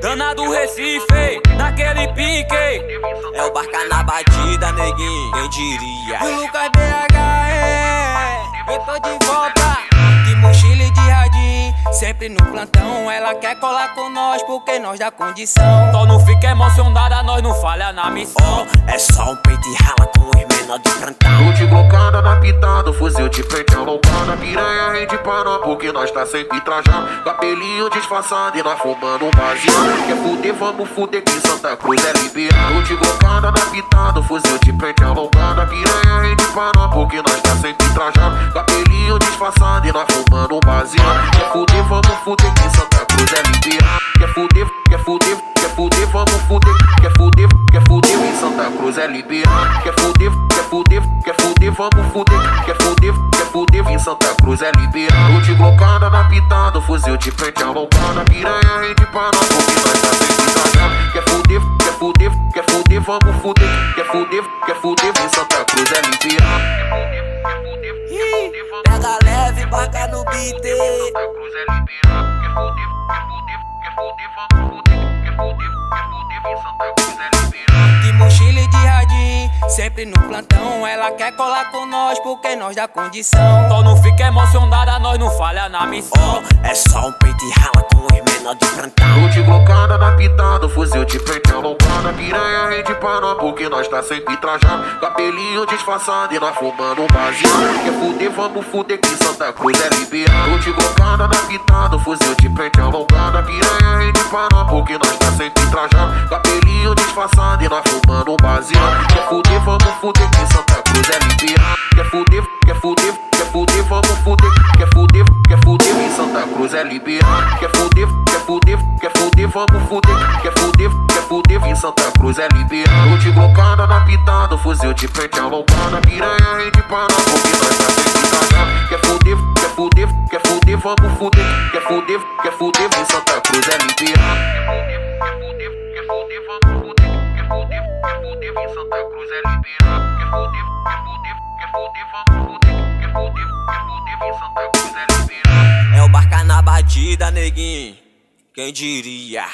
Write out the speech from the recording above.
Dana do Recife, naquele pique. É o Barca na batida, neguinho, quem diria? E o Lucas BH, eu tô de volta. De mochila e de radinho, sempre no plantão. Ela quer colar com nós porque nós dá condição. Só não fica emocionada, nós não falha na missão. É só um peito e rala com os menor de plantão. Lute glocada na pitada, fuzil de frente alongada. Piranha rende pra nós porque nós tá sempre trajado. Cabelinho disfarçado e nós fumando um baseado. Quer fuder, vamos fuder que Santa Cruz é liberado. Lute glocada na pitada, fuzil de frente alongada. Piranha rende pra nós porque nós tá sempre trajado. Cabelinho disfarçado e nós fumando um baseado. Quer fuder, vamos fuder que Santa Cruz é liberado. Quer fuder, vamos fuder. Quer fuder em Santa Cruz é liberado. Quer fuder, vamos fuder. Quer fuder em Santa Cruz é liberado. Lute glocada na pitada, fuzil de frente alongada. Piranha rende pra nós porque nós tá sempre trajado. Quer fuder, vamos fuder. Quer fuder em Santa Cruz é liberado. Pega leve, Barca no beat. Santa Cruz é liberado. Quer fuder, vamos fuder. Quer fuder em Santa Cruz é liberado. De mochila e de radinho, sempre no plantão. Ela quer colar com nós porque nós dá condição. Só não fica emocionada, nós não falha na missão. É só um peito e rala com os menor de plantão. Lute glocada na pitada, fuzil de frente alongada. Piranha rende pra nós porque nós tá sempre trajado. Cabelinho disfarçado e nós fumando um baseado. Quer fuder, vamos fuder que Santa Cruz é liberado. Lute glocada na pitada, fuzil de frente alongada. Piranha rende pra nós porque nós tá sempre trajado. Cabelinho disfarçado e nós fumando um baseado. Quer fuder, vamos fuder que Santa Cruz é liberado. Quer fuder, vamos fuder. Quer fuder em Santa Cruz é liberado. Quer fuder, vamos fuder. Quer fuder em Santa Cruz é liberado. Lute glocada na pitada, fuzil de frente alongada. Piranha rende pra nós porque nós tá sempre trajado. Quer fuder, vamos fuder. Quer fuder em Santa Cruz é liberado. Quer fuder, vamos fuder. Quer fuder em Santa Cruz é liberado. Quer fuder, vamos fuder. Quer fuder em Santa Cruz é liberado. É o Barca na batida, neguinho, quem diria?